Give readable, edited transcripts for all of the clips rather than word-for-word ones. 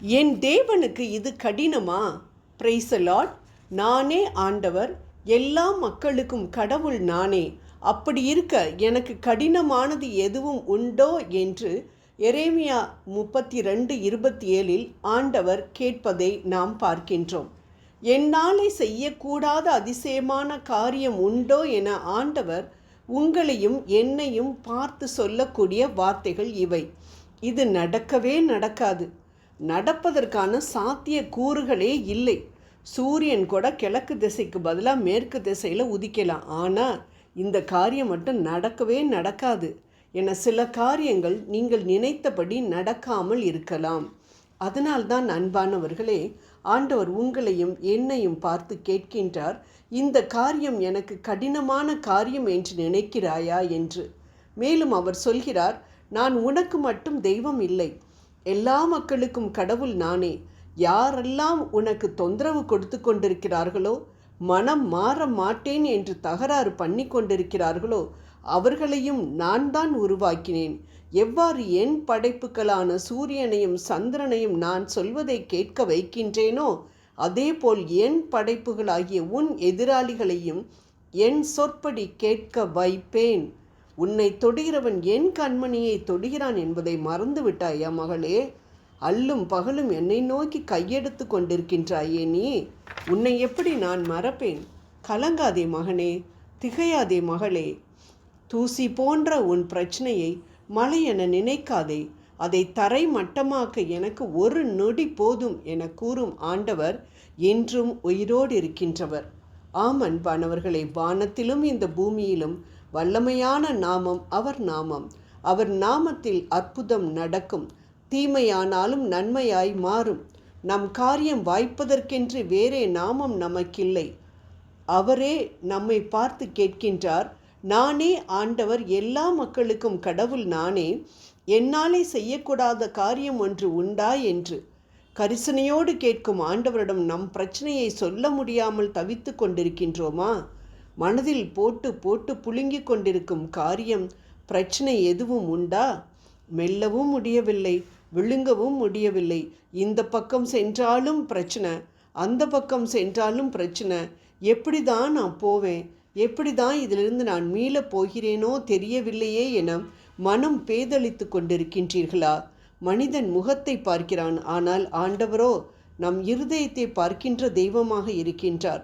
என் தேவனுக்கு இது கடினமா? Praise the Lord. நானே ஆண்டவர், எல்லா மக்களுக்கும் கடவுள் நானே. அப்படி இருக்க எனக்கு கடினமானது எதுவும் உண்டோ என்று எரேமியா 32:27 ஆண்டவர் கேட்பதை நாம் பார்க்கின்றோம். என்னாலே செய்யக்கூடாத அதிசயமான காரியம் உண்டோ என ஆண்டவர் உங்களையும் என்னையும் பார்த்து சொல்லக்கூடிய வார்த்தைகள் இவை. இது நடக்கவே நடக்காது. நடப்பதற்கான சாத்திய கூறுகளே இல்லை. சூரியன் கூட கிழக்கு திசைக்கு பதிலாக மேற்கு திசையில் உதிக்கலாம். ஆனால் இந்த காரியம் மட்டும் நடக்கவே நடக்காது என சில காரியங்கள் நீங்கள் நினைத்தபடி நடக்காமல் இருக்கலாம். அதனால்தான் அன்பானவர்களே, ஆண்டவர் உங்களையும் என்னையும் பார்த்து கேட்கின்றார், இந்த காரியம் எனக்கு கடினமான காரியம் என்று நினைக்கிறாயா என்று. மேலும் அவர் சொல்கிறார், நான் உனக்கு மட்டும் தெய்வம் இல்லை, எல்லா மக்களுக்கும் கடவுள் நானே. யாரெல்லாம் உனக்கு தொந்தரவு கொடுத்து கொண்டிருக்கிறார்களோ, மனம் மாற மாட்டேன் என்று தகராறு பண்ணி கொண்டிருக்கிறார்களோ அவர்களையும் நான் தான் உருவாக்கினேன். எவ்வாறு என் படைப்புகளான சூரியனையும் சந்திரனையும் நான் சொல்வதை கேட்க வைக்கின்றேனோ, அதேபோல் என் படைப்புகளாகிய உன் எதிராளிகளையும் என் சொற்படி கேட்க வைப்பேன். உன்னை தொடுகிறவன் என் கண்மணியை தொடுகிறான் என்பதை மறந்து விட்டாயா மகளே? அல்லும் பகலும் என்னை நோக்கி கையெடுத்து கொண்டிருக்கின்றாயே நீ. உன்னை எப்படி நான் மறப்பேன்? கலங்காதே மகனே, திகையாதே மகளே. தூசி போன்ற உன் பிரச்சனையை மலை என நினைக்காதே. அதை தரை மட்டமாக்க எனக்கு ஒரு நொடி போதும் என கூறும் ஆண்டவர் என்றும் உயிரோடு இருக்கின்றவர். அன்பானவர்களே, வானத்திலும் இந்த பூமியிலும் வல்லமையான நாமம் அவர் நாமம். அவர் நாமத்தில் அற்புதம் நடக்கும். தீமையானாலும் நன்மையாய் மாறும். நம் காரியம் வாய்ப்பதற்கென்று வேறே நாமம் நமக்கில்லை. அவரே நம்மை பார்த்து கேட்கின்றார், நானே ஆண்டவர், எல்லா மக்களுக்கும் கடவுள் நானே. என்னாலே செய்யக்கூடாத காரியம் ஒன்று உண்டா என்று கரிசனையோடு கேட்கும் ஆண்டவரிடம் நம் பிரச்சனையை சொல்ல முடியாமல் தவித்து கொண்டிருக்கின்றோமா? மனதில் போட்டு போட்டு புழுங்கி கொண்டிருக்கும் காரியம், பிரச்சனை எதுவும் உண்டா? மெல்லவும் முடியவில்லை, விழுங்கவும் முடியவில்லை. இந்த பக்கம் சென்றாலும் பிரச்சனை, அந்த பக்கம் சென்றாலும் பிரச்சனை. எப்படி தான் நான் போவேன்? எப்படி தான் இதிலிருந்து நான் மீளப் போகிறேனோ தெரியவில்லையே என மனம் பேதளித்து கொண்டிருக்கின்றீர்களா? மனிதன் முகத்தை பார்க்கிறான், ஆனால் ஆண்டவரோ நம் இருதயத்தை பார்க்கின்ற தெய்வமாக இருக்கின்றார்.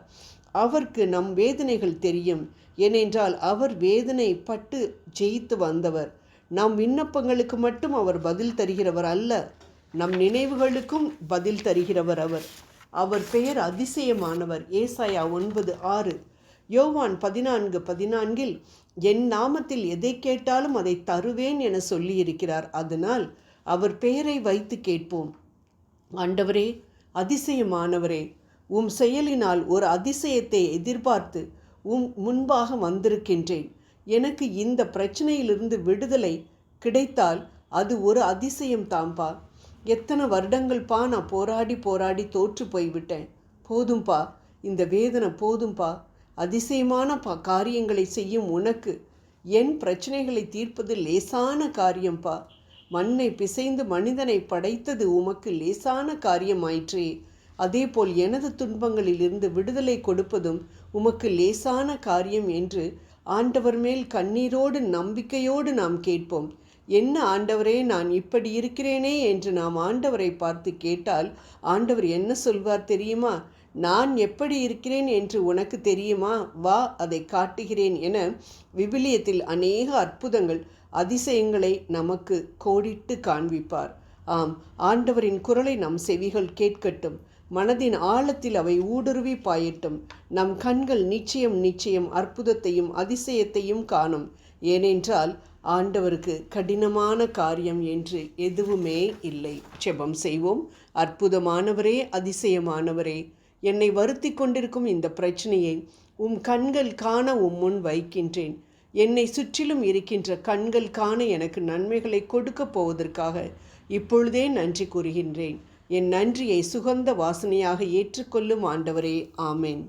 அவருக்கு நம் வேதனைகள் தெரியும். ஏனென்றால் அவர் வேதனை பட்டு ஜெயித்து வந்தவர். நம் விண்ணப்பங்களுக்கு மட்டும் அவர் பதில் தருகிறவர் அல்ல, நம் நினைவுகளுக்கும் பதில் தருகிறவர் அவர். அவர் பெயர் அதிசயமானவர். ஏசாயா 9:6, யோவான் 14:14 என் நாமத்தில் எதை கேட்டாலும் அதை தருவேன் என சொல்லியிருக்கிறார். அதனால் அவர் பெயரை வைத்து கேட்போம். ஆண்டவரே, அதிசயமானவரே, உம் செயலினால் ஒரு அதிசயத்தை எதிர்பார்த்து முன்பாக வந்திருக்கின்றேன். எனக்கு இந்த பிரச்சனையிலிருந்து விடுதலை கிடைத்தால் அது ஒரு அதிசயம் தான்பா. எத்தனை வருடங்கள்ப்பா நான் போராடி போராடி தோற்று போய்விட்டேன். போதும்பா, இந்த வேதனை போதும்பா. அதிசயமான காரியங்களை செய்யும் உனக்கு என் பிரச்சனைகளை தீர்ப்பது லேசான காரியம்பா. மண்ணை பிசைந்து மனிதனை படைத்தது உமக்கு லேசான காரியமாயிற்றே. அதேபோல் எனது துன்பங்களிலிருந்து விடுதலை கொடுப்பதும் உமக்கு லேசான காரியம் என்று ஆண்டவர் மேல் கண்ணீரோடு நம்பிக்கையோடு நாம் கேட்போம். என்ன ஆண்டவரே, நான் இப்படி இருக்கிறேனே என்று நாம் ஆண்டவரை பார்த்து கேட்டால் ஆண்டவர் என்ன சொல்வார் தெரியுமா? நான் எப்படி இருக்கிறேன் என்று உனக்கு தெரியுமா? வா, அதை காட்டுகிறேன் என விவிலியத்தில் அநேக அற்புதங்கள், அதிசயங்களை நமக்கு கோடிட்டு காண்பிப்பார். ஆண்டவரின் குரலை நம் செவிகள் கேட்கட்டும். மனதின் ஆழத்தில் அவை ஊடுருவி பாயட்டும். நம் கண்கள் நிச்சயம் நிச்சயம் அற்புதத்தையும் அதிசயத்தையும் காணும். ஏனென்றால் ஆண்டவருக்கு கடினமான காரியம் என்று எதுவுமே இல்லை. ஜெபம் செய்வோம். அற்புதமானவரே, அதிசயமானவரே, என்னை வருத்தி கொண்டிருக்கும் இந்த பிரச்சனையை உம் கண்கள் காண முன் வைக்கின்றேன். என்னை சுற்றிலும் இருக்கின்ற கண்கள் காண எனக்கு நன்மைகளை கொடுக்கப் போவதற்காக இப்பொழுதே நன்றி கூறுகின்றேன். என் நன்றியை சுகந்த வாசனையாக ஏற்றுக்கொள்ளும் ஆண்டவரே. ஆமென்.